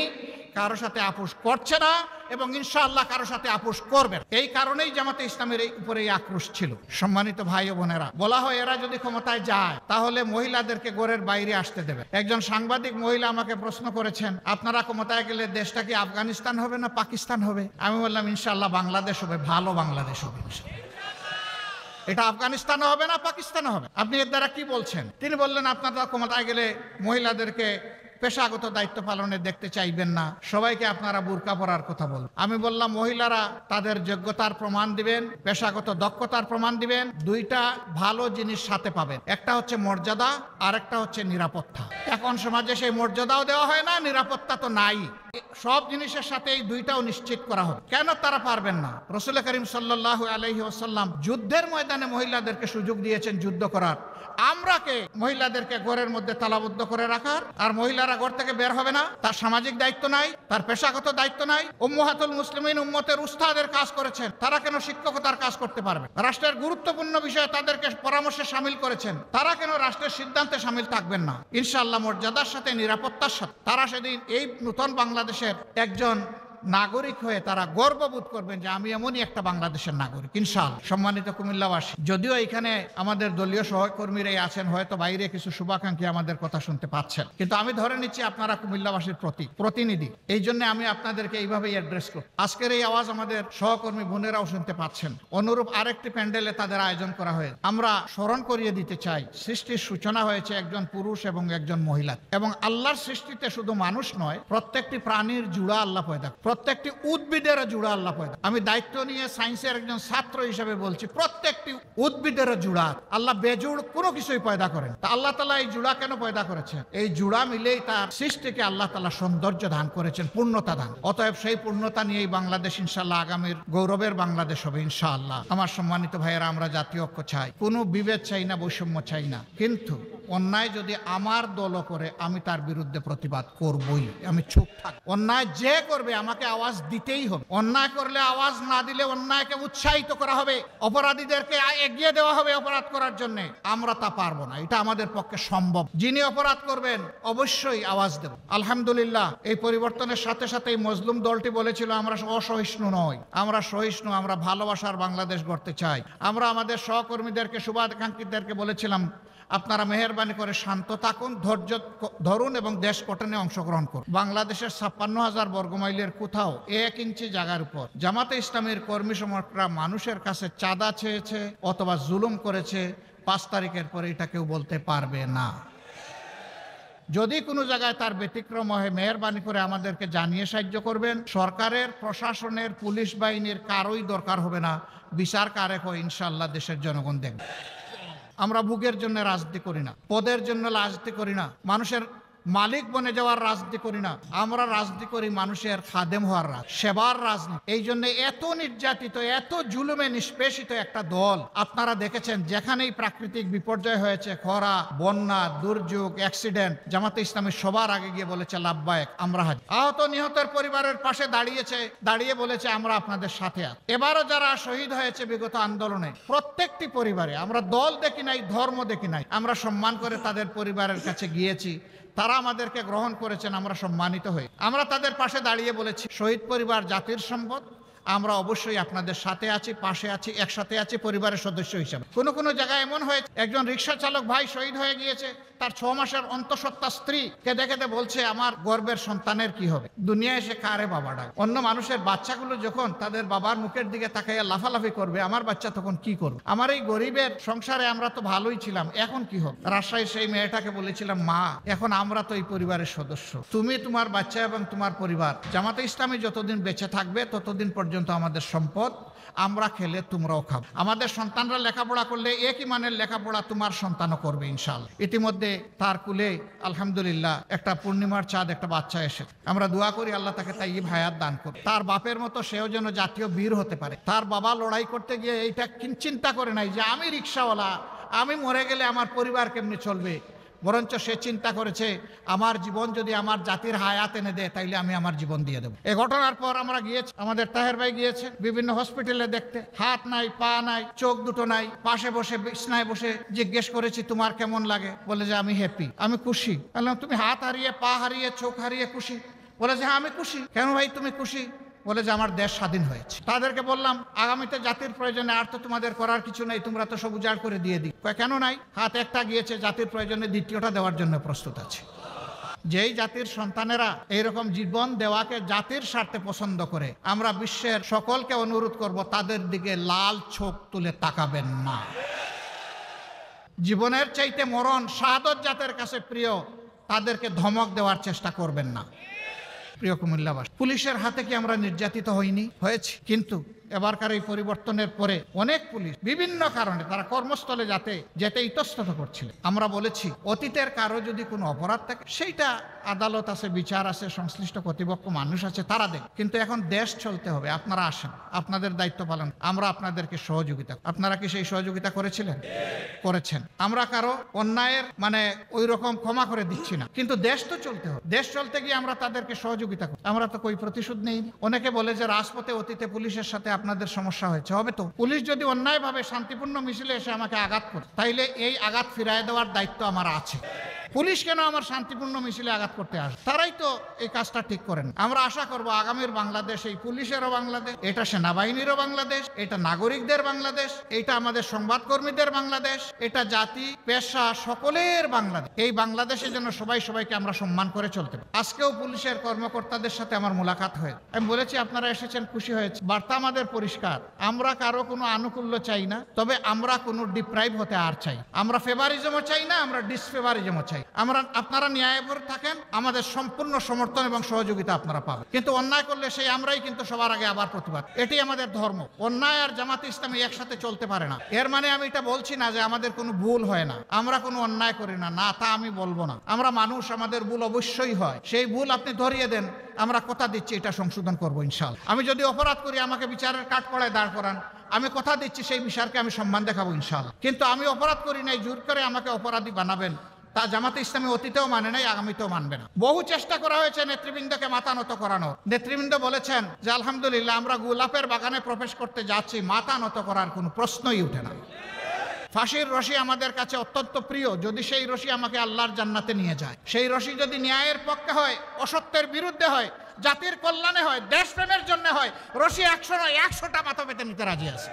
কারো সাথে আপোষ করছে না এবং ইনশাআল্লাহ কারো সাথে আপোষ করবে। এই কারণেই জামাতে ইসলামের এই উপরে আক্রোশ ছিল। সম্মানিত ভাই ও বোনেরা, বলা হয় এরা যদি ক্ষমতায় যায় তাহলে মহিলাদেরকে ঘরের বাইরে আসতে দেবে। একজন সাংবাদিক মহিলা আমাকে প্রশ্ন করেছেন, আপনারা ক্ষমতায় গেলে দেশটা কি আফগানিস্তান হবে না পাকিস্তান হবে? আমি বললাম ইনশাআল্লাহ বাংলাদেশ হবে, ভালো বাংলাদেশ হবে। এটা আফগানিস্তানও হবে না পাকিস্তানও হবে। আপনি এর দ্বারা কি বলছেন? তিনি বললেন আপনারা ক্ষমতায় গেলে মহিলাদেরকে পেশাগত দায়িত্ব পালনে দেখতে চাইবেন না, সবাইকে আপনারা বুরকা পরার কথা বলবেন। আমি বললাম মহিলারা তাদের যোগ্যতার প্রমাণ দিবেন, পেশাগত দক্ষতার প্রমাণ দিবেন, দুইটা ভালো জিনিস সাথে পাবেন, একটা হচ্ছে মর্যাদা আর একটা হচ্ছে নিরাপত্তা। এখন সমাজে সেই মর্যাদাও দেওয়া হয় না, নিরাপত্তা তো নাই। সব জিনিসের সাথে এই দুইটাও নিশ্চিত করা হবে। কেন তারা পারবেন না? রাসূল করিম সাল্লাল্লাহু আলাইহি ওয়াসাল্লাম যুদ্ধের ময়দানে মহিলাদেরকে সুযোগ দিয়েছেন যুদ্ধ করার। আমরা কে মহিলাদেরকে ঘরের মধ্যে তালাবদ্ধ করে রাখার, আর মহিলারা ঘর থেকে বের হবে না, তার সামাজিক দায়িত্ব নাই, তার পেশাগত দায়িত্ব নাই। উম্মাহাতুল মুসলিমিন উম্মতের উস্তাদের কাজ করেছেন, তারা কেন শিক্ষকতার কাজ করতে পারবে? রাষ্ট্রের গুরুত্বপূর্ণ বিষয়ে তাদেরকে পরামর্শে শামিল করেছেন, তারা কেন রাষ্ট্রের সিদ্ধান্তে শামিল থাকবেন না? ইনশাআল্লাহ মর্যাদার সাথে, নিরাপত্তার সাথে তারা সেদিন এই নতুন বাংলাদেশের একজন নাগরিক হয়ে তারা গর্ববোধ করবেন যে আমি এমনই একটা বাংলাদেশের নাগরিক ইনশাআল্লাহ। সম্মানিত কুমিল্লাবাসী, যদিও এখানে আমাদের দলীয় সহকর্মীরাই আছেন, হয়তো বাইরে কিছু শুভাকাঙ্ক্ষী আমাদের কথা শুনতে পাচ্ছেন, কিন্তু আমি ধরে নিচ্ছি আপনারা কুমিল্লাবাসীর প্রতিনিধি, এই জন্য আমি আপনাদেরকে এইভাবেই অ্যাড্রেস করি। আজকের এই আওয়াজ আমাদের সহকর্মী বোনেরাও শুনতে পাচ্ছেন। অনুরূপ আরেকটি প্যান্ডেলে তাদের আয়োজন করা হয়েছে। আমরা স্মরণ করিয়ে দিতে চাই, সৃষ্টির সূচনা হয়েছে একজন পুরুষ এবং একজন মহিলা, এবং আল্লাহর সৃষ্টিতে শুধু মানুষ নয়, প্রত্যেকটি প্রাণীর জুড়া আল্লাহ পয়দা। প্রত্যেকটি উদ্ভিদের জুড়া আল্লাহ পয়দা। আমি দায়িত্ব নিয়ে সায়েন্সের একজন ছাত্র হিসেবে বলছি, প্রত্যেকটি উদ্ভিদের জুড়া আল্লাহ বেজুড় কোনো কিছুই পয়দা করেন। তা আল্লাহ তাআলা এই জুড়া কেন পয়দা করেছেন? এই জুড়া মিলেই তার সৃষ্টিকে আল্লাহ তাআলা সৌন্দর্য দান করেছেন, পূর্ণতা দান। অতএব সেই পূর্ণতা নিয়েই বাংলাদেশ ইনশাআল্লাহ আগামীর গৌরবের বাংলাদেশ হবে ইনশাআল্লাহ। আমার সম্মানিত ভাইয়েরা, আমরা জাতীয় ঐক্য চাই, কোনো বিভেদ চাই না, বৈষম্য চাই না, কিন্তু অন্যায় যদি আমার দলও করে আমি তার বিরুদ্ধে প্রতিবাদ করবই, আমি চুপ থাক। অন্যায় যে করবে আমাকে আওয়াজ দিতেই হবে। অন্যায় করলে আওয়াজ না দিলে অন্যায়কে উৎসাহিত করা হবে, অপরাধীদেরকে এগিয়ে দেওয়া হবে অপরাধ করার জন্য। আমরা তা পারবো না, এটা আমাদের পক্ষে সম্ভব। যিনি অপরাধ করবেন অবশ্যই আওয়াজ দেব। আলহামদুলিল্লাহ, এই পরিবর্তনের সাথে সাথে এই মজলুম দলটি বলেছিল আমরা অসহিষ্ণু নই, আমরা সহিষ্ণু, আমরা ভালোবাসার বাংলাদেশ গড়তে চাই। আমরা আমাদের সহকর্মীদেরকে, শুভাকাঙ্ক্ষীদেরকে বলেছিলাম আপনারা মেহেরবানি করে শান্ত থাকুন, ধৈর্য ধরুন এবং দেশ গঠনে অংশগ্রহণ করুন। বাংলাদেশের 56,000 বর্গমাইলের কোথাও 1 ইঞ্চি জায়গার উপর জামাতে ইসলামের কর্মী সমর্থকরা মানুষের কাছে চাঁদা চেয়েছে অথবা জুলুম করেছে, 5 তারিখের পরে এটা কেউ বলতে পারবে না। যদি কোনো জায়গায় তার ব্যতিক্রম হয়, মেহেরবানি করে আমাদেরকে জানিয়ে সাহায্য করবেন। সরকারের, প্রশাসনের, পুলিশ বাহিনীর কারোই দরকার হবে না, বিচার কারে হয় ইনশাআল্লাহ দেশের জনগণ দেখবে। আমরা ভোগের জন্য রাজনীতি করি না, পদের জন্য রাজনীতি করি না, মানুষের মালিক বনে যাওয়ার রাজনীতি করি না। আমরা রাজনীতি করি মানুষের খাদেম হওয়ার সেবার রাজনীতি। এই জন্য এত নির্যাতিত, এত জুলুমে নিষ্পেষিত একটা দল আপনারা দেখেছেন, যেখানেই প্রাকৃতিক বিপর্যয় হয়েছে, খরা, বন্যা, দুর্যোগ, অ্যাক্সিডেন্ট, জামাতে ইসলামী সবার আগে গিয়ে বলেছে লাভবায়েক, আমরা হাজির। আহত নিহতের পরিবারের পাশে দাঁড়িয়ে বলেছে আমরা আপনাদের সাথে আছি। এবারও যারা শহীদ হয়েছে বিগত আন্দোলনে, প্রত্যেকটি পরিবারে আমরা দল দেখি নাই, ধর্ম দেখি নাই, আমরা সম্মান করে তাদের পরিবারের কাছে গিয়েছি। তারা আমাদেরকে গ্রহণ করেছেন, আমরা সম্মানিত হই। আমরা তাদের পাশে দাঁড়িয়ে বলেছি শহীদ পরিবার জাতির সম্পদ, আমরা অবশ্যই আপনাদের সাথে আছি, পাশে আছি, একসাথে আছি পরিবারের সদস্য হিসেবে। কোনো জায়গায় এমন হয়েছে একজন রিক্সা চালক ভাই শহীদ হয়ে গিয়েছে, তার 6 মাসের অন্তঃসত্ত্বা স্ত্রী কেঁদে কেঁদে বলছে আমার গর্বের সন্তানের কি হবে। দুনিয়ায় এসে কারে বাবা ডাক। অন্য মানুষের বাচ্চাগুলো যখন তাদের বাবার মুখের দিকে তাকাইয়া লাফালাফি করবে, আমার বাচ্চা তখন কি করবে? আমার এই গরিবের সংসারে আমরা তো ভালোই ছিলাম, এখন কি হবে? রাজশাহী সেই মেয়েটাকে বলেছিলাম মা, এখন আমরা তো এই পরিবারের সদস্য, তুমি, তোমার বাচ্চা এবং তোমার পরিবার, জামাতে ইসলামী যতদিন বেঁচে থাকবে ততদিন পর্যন্ত আমাদের সম্পদ, আমরা খেলে তোমরাও খাবো। আমাদের সন্তানরা লেখাপড়া করলে একই মানের লেখাপড়া তোমার সন্তানও করবে ইনশাআল্লাহ। ইতিমধ্যে তার কুলে আলহামদুলিল্লাহ একটা পূর্ণিমার চাঁদ, একটা বাচ্চা এসে, আমরা দোয়া করি আল্লাহ তাকে তাইয়্যিব হায়াত দান করুন। তার বাপের মতো সেও যেন জাতীয় বীর হতে পারে। তার বাবা লড়াই করতে গিয়ে এইটা চিন্তা করে নাই যে আমি রিক্সাওয়ালা, আমি মরে গেলে আমার পরিবার কেমনি চলবে, বরঞ্চ সে চিন্তা করেছে আমার জীবন যদি আমার জাতির হায়াত এনে দেয় তাইলে আমি আমার জীবন দিয়ে দেবো। এই ঘটনার পর আমরা গিয়েছি, আমাদের তাহের ভাই গিয়েছে বিভিন্ন হসপিটালে দেখতে, হাত নাই, পা নাই, চোখ দুটো নাই, পাশে বসে বিছনায় বসে জিজ্ঞেস করেছি তোমার কেমন লাগে? বলে যে আমি হ্যাপি, আমি খুশি। বললাম তুমি হাত হারিয়ে, পা হারিয়ে, চোখ হারিয়ে খুশি? বলে যে হ্যাঁ আমি খুশি। কেন ভাই তুমি খুশি? বলে যে আমার দেশ স্বাধীন হয়েছে। তাদেরকে বললাম আগামীতে জাতির প্রয়োজনে আর তো তোমাদের করার কিছু নেই, তোমরা তো সব উজাড় করে দিয়ে দিই। কেন নাই? হাত একটা গিয়েছে, জাতির প্রয়োজনে দ্বিতীয়টা দেওয়ার জন্য প্রস্তুত আছে। যেই জাতির সন্তানেরা এইরকম জীবন দেওয়াকে জাতির স্বার্থে পছন্দ করে, আমরা বিশ্বের সকলকে অনুরোধ করব তাদের দিকে লাল চোখ তুলে তাকাবেন না। জীবনের চাইতে মরণ, শাহাদত জাতের কাছে প্রিয়, তাদেরকে ধমক দেওয়ার চেষ্টা করবেন না। প্রিয় কুমিল্লাবাসী, পুলিশের হাতে কি আমরা নির্যাতিত হইনি? হয়েছি। কিন্তু এবারকার এই পরিবর্তনের পরে অনেক পুলিশ বিভিন্ন কারণে তারা কর্মস্থলে যেতে ইতস্তত করছিল। আমরা বলেছি অতীতের কারো যদি কোনো অপরাধ থাকে সেইটা আদালত আছে, বিচার আছে, সংশ্লিষ্ট কর্তৃপক্ষ মানুষ আছে, তারা দেখ। কিন্তু এখন দেশ চলতে হবে, আপনারা আসেন, আপনাদের দায়িত্ব পালন, আমরা আপনাদেরকে সহযোগিতা। আপনারা কি সেই সহযোগিতা করেছিলেন? করেছেন। আমরা কারো অন্যায়ের ওই রকম ক্ষমা করে দিচ্ছি না, কিন্তু দেশ তো চলতে হবে। দেশ চলতে গিয়ে আমরা তাদেরকে সহযোগিতা করি। আমরা তো কই প্রতিশোধ নেই। অনেকে বলে যে রাজপথে অতীতে পুলিশের সাথে আপনাদের সমস্যা হয়েছে, হবে তো। পুলিশ যদি অন্যায়ভাবে শান্তিপূর্ণ মিছিলে এসে আমাকে আঘাত করে, তাইলে এই আঘাত ফিরায় দেওয়ার দায়িত্ব আমার আছে। পুলিশ কেন আমার শান্তিপূর্ণ মিছিলে আঘাত করতে আসে? তারাই তো এই কাজটা ঠিক করেন। আমরা আশা করব আগামীর বাংলাদেশ এই পুলিশেরও বাংলাদেশ, এটা সেনাবাহিনীরও বাংলাদেশ, এটা নাগরিকদের বাংলাদেশ, এটা আমাদের সংবাদকর্মীদের বাংলাদেশ, এটা জাতি পেশা সকলের বাংলাদেশ। এই বাংলাদেশের জন্য সবাইকে আমরা সম্মান করে চলতে পারি। আজকেও পুলিশের কর্মকর্তাদের সাথে আমার মোলাকাত হয়েছে। আমি বলেছি আপনারা এসেছেন, খুশি হয়েছে। বার্তা আমাদের পরিষ্কার, আমরা কারো কোনো আনুকূল্য চাই না, তবে আমরা কোনো ডিপ্রাইভ হতে আর চাই। আমরা ফেভারিজমও চাই না, আমরা ডিসফেভারিজমও চাই। আপনারা ন্যায়পর থাকেন, আমাদের সম্পূর্ণ সমর্থন এবং সহযোগিতা আপনারা পাবেন। কিন্তু অন্যায় করলে সেই আমরাই কিন্তু সবার আগে আবার প্রতিবাদ। এটি আমাদের ধর্ম। অন্যায় আর জামাতে ইসলামী একসাথে চলতে পারে না। এর মানে আমি এটা বলছি না যে আমাদের কোনো ভুল হয় না, আমরা কোনো অন্যায় করি না, না তা আমি বলবো না। আমরা মানুষ, আমাদের ভুল অবশ্যই হয়। সেই ভুল আপনি ধরিয়ে দেন, আমরা কথা দিচ্ছি এটা সংশোধন করবো ইনশাআল্লাহ। আমি যদি অপরাধ করি আমাকে বিচারের কাঠগড়ায় দাঁড় করান, আমি কথা দিচ্ছি সেই বিচারকে আমি সম্মান দেখাবো ইনশাআল্লাহ। কিন্তু আমি অপরাধ করি নাই, জোর করে আমাকে অপরাধী বানাবেন, তা জামাতে ইসলামী অতীতেও মানে নাই, আগামীতেও মানবে না। বহু চেষ্টা করা হয়েছে নেতৃবৃন্দকে মাথা নত করানো। নেতৃবৃন্দ বলেছেন যে আলহামদুলিল্লাহ আমরা গোলাপের বাগানে প্রবেশ করতে যাচ্ছি, মাথা নত করার কোনো প্রশ্নই উঠে না। ফাঁসির রশি আমাদের কাছে অত্যন্ত প্রিয়, যদি সেই রশি আমাকে আল্লাহর জান্নাতে নিয়ে যায়। সেই রশি যদি ন্যায়ের পক্ষে হয়, অসত্যের বিরুদ্ধে হয়, জাতির কল্যাণে হয়, দেশপ্রেমের জন্য হয়, রশি 100 নয় 100টা মাথা পেতে নিতে রাজি আছে।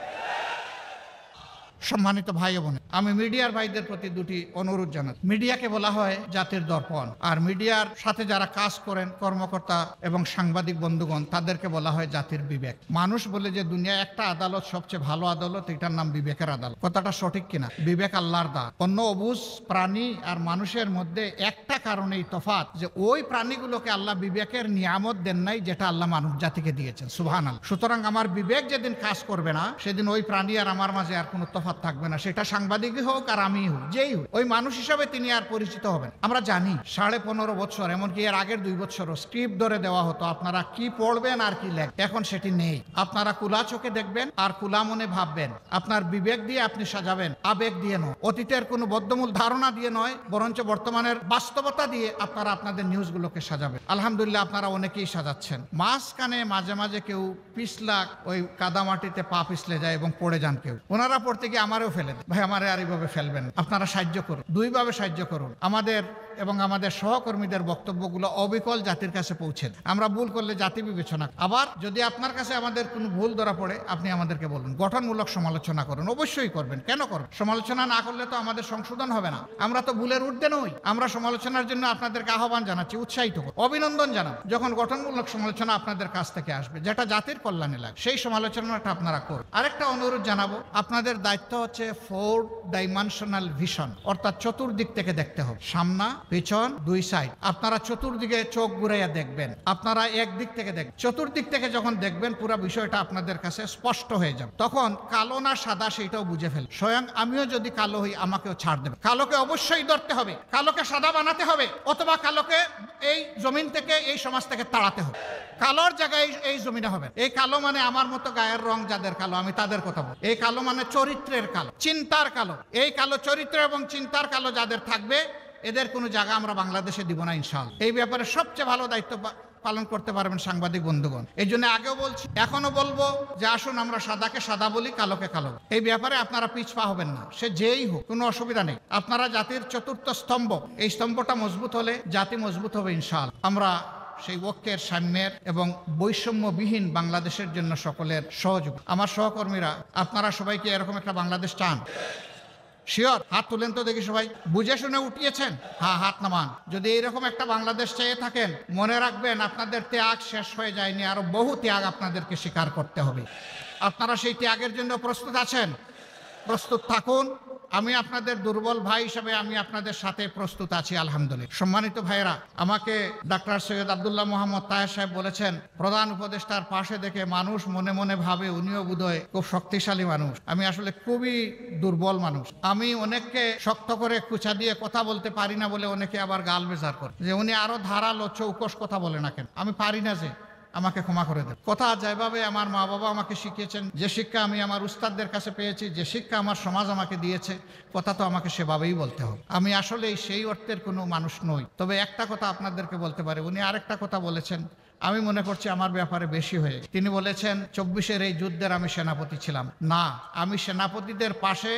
সম্মানিত ভাই বোন, আমি মিডিয়ার ভাইদের প্রতি দুটি অনুরোধ জানাই। মিডিয়াকে বলা হয় জাতির দর্পণ, আর মিডিয়ার সাথে যারা কাজ করেন কর্মকর্তা এবং সাংবাদিক বন্ধুগণ, তাদেরকে বলা হয় জাতির বিবেক। মানুষ বলে যে দুনিয়ায় একটা আদালত সবচেয়ে ভালো আদালত, এটার নাম বিবেকের আদালত। কথাটা সঠিক কিনা? বিবেক আল্লাহর দা। অন্য অবুঝ প্রাণী আর মানুষের মধ্যে একটা কারণেই তফাৎ, যে ওই প্রাণীগুলোকে আল্লাহ বিবেকের নিয়ামত দেন নাই যেটা আল্লাহ মানব জাতিকে দিয়েছেন। সুবহানাল্লাহ। সুতরাং আমার বিবেক যেদিন কাজ করবে না, সেদিন ওই প্রাণী আর আমার মাঝে আর কোনো তফাৎ থাকবে না। সেটা সাংবাদিকই হোক আর আমি হোক, যেই হোক, ওই মানুষ হিসাবে তিনি আর পরিচিত হবেন। আমরা জানি 15.5 বছর, এমনকি এর আগের 2 বছরও স্ক্রিপ্ট ধরে দেওয়া হতো, আপনারা কি পড়বেন আর কি লেখবেন। এখন সেটি নেই। আপনারা কুলা চোখে দেখবেন আর কুলা মনে ভাববেন। আপনার বিবেক দিয়ে আপনি সাজাবেন, আবেগ দিয়ে নয়, অতীতের কোনো বদ্ধমূল ধারণা দিয়ে নয়, বরঞ্চ বর্তমানের বাস্তবতা দিয়ে আপনারা আপনাদের নিউজগুলোকে সাজাবেন। আলহামদুলিল্লাহ আপনারা অনেকেই সাজাচ্ছেন। মাঝখানে মাঝে মাঝে কেউ পিছলাক, ওই কাদামাটিতে পা পিছলে যায় এবং পড়ে যান কেউ। ওনারা পড়তে গিয়ে আমারও ফেলে দেন, ভাই আমারে আর এইভাবে ফেলবেন। আপনারা সাহায্য করুন, দুইভাবে সাহায্য করুন। আমাদের এবং আমাদের সহকর্মীদের বক্তব্যগুলো অবিকল জাতির কাছে পৌঁছে দেন। আমরা ভুল করলে জাতি বিবেচনা। আবার যদি আপনার কাছে আমাদের কোনো ভুল ধরা পড়ে, আপনি আমাদেরকে বলুন, গঠনমূলক সমালোচনা করুন, অবশ্যই করবেন। কেন করবেন? সমালোচনা না করলে তো আমাদের সংশোধন হবে না। আমরা তো ভুলের ঊর্ধ্বে নই। আমরা সমালোচনার জন্য আপনাদেরকে আহ্বান জানাচ্ছি, উৎসাহিত করুন, অভিনন্দন জানান। যখন গঠনমূলক সমালোচনা আপনাদের কাছ থেকে আসবে, যেটা জাতির কল্যাণে লাগে, সেই সমালোচনাটা আপনারা করুন। আরেকটা অনুরোধ জানাবো, আপনাদের দায়িত্ব হচ্ছে 4 ডাইমেনশনাল ভিশন, অর্থাৎ চতুর্দিক থেকে দেখতে হবে, সামনা পেছন 2 সাইড। আপনারা চতুর্দিকে চোখ ঘুরাইয়া দেখবেন। আপনারা একদিক থেকে দেখবেন, চতুর্দিক থেকে যখন দেখবেন পুরো বিষয়টা আপনাদের কাছে স্পষ্ট হয়ে যাবে। তখন কালো না সাদা সেটাও বুঝে ফেল। স্বয়ং আমিও যদি কালো হই, আমাকেও ছাড় দেবে। কালোকে অবশ্যই ধরতে হবে, কালোকে সাদা বানাতে হবে, অথবা কালোকে এই জমিন থেকে, এই সমাজ থেকে তাড়াতে হবে। কালোর জায়গায় এই জমিনে হবে। এই কালো মানে আমার মতো গায়ের রং যাদের কালো, আমি তাদের কথা বল। এই কালো মানে চরিত্রের কালো, চিন্তার কালো। এই কালো চরিত্র এবং চিন্তার কালো যাদের থাকবে, এদের কোনো জায়গা আমরা বাংলাদেশে দিব না ইনশাআল্লাহ। এই ব্যাপারে সবচেয়ে ভালো দায়িত্ব পালন করতে পারবেন সাংবাদিক বন্ধুগণ। এই জন্য আগেও বলছি, এখনো বলবো যে আসুন আমরা সাদাকে সাদা বলি, কালোকে কালো। এই ব্যাপারে আপনারা পিছপা হবেন না, সে যেই হোক, কোনো অসুবিধা নেই। আপনারা জাতির চতুর্থ স্তম্ভ, এই স্তম্ভটা মজবুত হলে জাতি মজবুত হবে ইনশাআল্লাহ। আমরা সেই ঐক্যের, সাম্যের এবং বৈষম্যবিহীন বাংলাদেশের জন্য সকলের সহযোগ। আমার সহকর্মীরা, আপনারা সবাইকে এরকম একটা বাংলাদেশ চান? শিওর? হাত তুলেন তো দেখি সবাই। বুঝে শুনে উঠিয়েছেন? হ্যাঁ, হাত নামান। যদি এইরকম একটা বাংলাদেশ চেয়ে থাকেন, মনে রাখবেন আপনাদের ত্যাগ শেষ হয়ে যায়নি, আরো বহু ত্যাগ আপনাদেরকে স্বীকার করতে হবে। আপনারা সেই ত্যাগের জন্য প্রস্তুত আছেন? প্রস্তুত থাকুন। আমি আপনাদের দুর্বল ভাই হিসাবে আমি আপনাদের সাথে প্রস্তুত আছি আলহামদুলিল্লাহ। সম্মানিত ভাইরা, আমাকে ডাক্তার সৈয়দ আব্দুল্লাহ মোহাম্মদ তাহের সাহেব বলেছেন, প্রধান উপদেষ্টার পাশে দেখে মানুষ মনে মনে ভাবে উনিও বোধহয় খুব শক্তিশালী মানুষ। আমি আসলে খুবই দুর্বল মানুষ। আমি অনেককে শক্ত করে কুচা দিয়ে কথা বলতে পারি না বলে অনেকে আবার গাল বেজার করে যে উনি আরো ধারালো চৌকস কথা বলে না কেন। আমি পারি না, যে আমাকে ক্ষমা করে দেন। কথা যেভাবে আমার মা বাবা আমাকে শিখিয়েছেন, যে শিক্ষা আমি আমার উস্তাদদের কাছে পেয়েছি, যে শিক্ষা আমার সমাজ আমাকে দিয়েছে, কথা তো আমাকে সেভাবেই বলতে হবে। আমি আসলে সেই অর্থের কোনো মানুষ নই। তবে একটা কথা আপনাদেরকে বলতে পারি, উনি আরেকটা কথা বলেছেন, আমি মনে করছি আমার ব্যাপারে বেশি হয়ে। তিনি বলেছেন 24-এর এই যুদ্ধের আমি সেনাপতি ছিলাম না, আমি সেনাপতিদের পাশে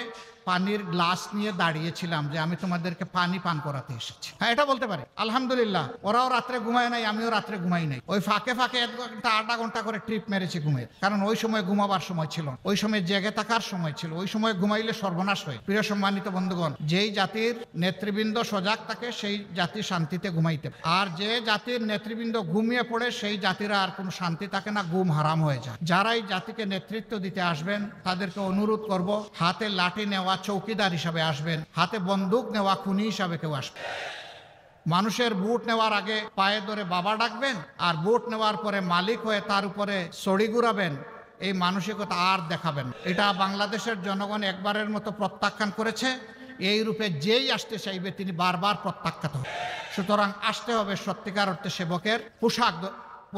পানির গ্লাস নিয়ে দাঁড়িয়েছিলাম যে আমি তোমাদেরকে পানি পান করাতে এসেছি। হ্যাঁ, এটা বলতে পারি আলহামদুলিল্লাহ। ওরাও রাত্রে ঘুমায় নাই, আমিও রাত্রে ঘুমাই নাই। ওই ফাঁকে ফাঁকে 1 ঘন্টা 8 ঘন্টা করে ট্রিপ মেরেছি ঘুমের, কারণ ওই সময় ঘুমাবার সময় ছিল, ওই সময় জেগে থাকার সময় ছিল। ওই সময় ঘুমাইলে সর্বনাশ হয়। প্রিয় সম্মানিত বন্ধুগণ, যেই জাতির নেতৃবৃন্দ সজাগ থাকে, সেই জাতি শান্তিতে ঘুমাইতে। আর যে জাতির নেতৃবৃন্দ ঘুমিয়ে পড়ে, সেই জাতিরা আর কোনো শান্তি থাকে না, ঘুম হারাম হয়ে যায়। যারা এই জাতিকে নেতৃত্ব দিতে আসবেন, তাদেরকে অনুরোধ করব, হাতে লাঠি নেওয়া চৌকিদার হিসাবে আসবেন, হাতে বন্দুক নেওয়া খুনি হিসাবে কেউ আসবে। মানুষের ভোট নেওয়ার আগে পায়ে ধরে বাবা ডাকবেন, আর ভোট নেওয়ার পরে মালিক হয়ে তার উপরে ছড়ি ঘুরাবেন, এই মানসিকতা আর দেখাবেন। এটা বাংলাদেশের জনগণ একবারের মতো প্রত্যাখ্যান করেছে। এই রূপে যেই আসতে চাইবে তিনি বারবার প্রত্যাখ্যাত হবে। সুতরাং আসতে হবে সত্যিকার অর্থে সেবকের পোশাক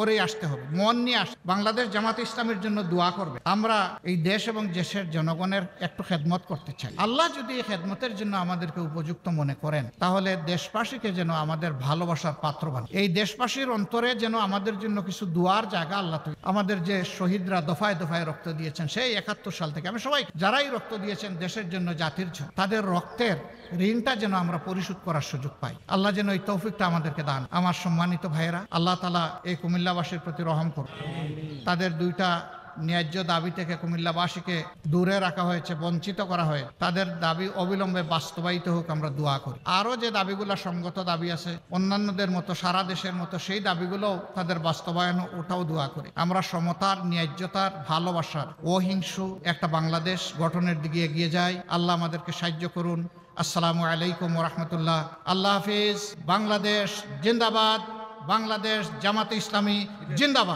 পরেই আসতে হবে, মন নিয়ে আস। বাংলাদেশ জামাত ইসলামের জন্য দোয়া করবে। আমরা এই দেশ এবং দেশের জনগণের একটু খেদমত করতে চাই। আল্লাহ যদি এই খেদমতের জন্য আমাদেরকে উপযুক্ত মনে করেন, তাহলে দেশবাসীকে যেন আমাদের ভালোবাসার পাত্র বানান। এই দেশবাসীর অন্তরে যেন আমাদের জন্য কিছু দোয়ার জায়গা আল্লাহ তৈরি। আমাদের যে শহীদরা দফায় দফায় রক্ত দিয়েছেন সেই ৭১ সাল থেকে, আমি সবাই যারাই রক্ত দিয়েছেন দেশের জন্য, জাতির জন্য, তাদের রক্তের ঋণটা যেন আমরা পরিশোধ করার সুযোগ পাই। আল্লাহ যেন এই তৌফিকটা আমাদেরকে দান। আমার সম্মানিত ভাইয়েরা, আল্লাহ তাআলা এই কুমিল্লাবাসীর প্রতি রহম করুন। তাদের দুইটা ন্যায্য দাবি থেকে কুমিল্লাবাসীকে দূরে রাখা হয়েছে, বঞ্চিত করা হয়, তাদের দাবি অবিলম্বে বাস্তবায়িত হোক, আমরা দোয়া করি। আরও যে দাবিগুলো সঙ্গত দাবি আছে অন্যান্যদের মতো, সারা দেশের মতো, সেই দাবিগুলো তাদের বাস্তবায়ন, ওটাও দোয়া করি। আমরা সমতার, ন্যায্যতার, ভালোবাসার, অহিংসু একটা বাংলাদেশ গঠনের দিকে এগিয়ে যাই। আল্লাহ আমাদেরকে সাহায্য করুন। আসসালামু আলাইকুম ওয়া রাহমাতুল্লাহ। আল্লাহ হাফিজ। বাংলাদেশ জিন্দাবাদ। বাংলাদেশ জামাতে ইসলামী জিন্দাবাদ।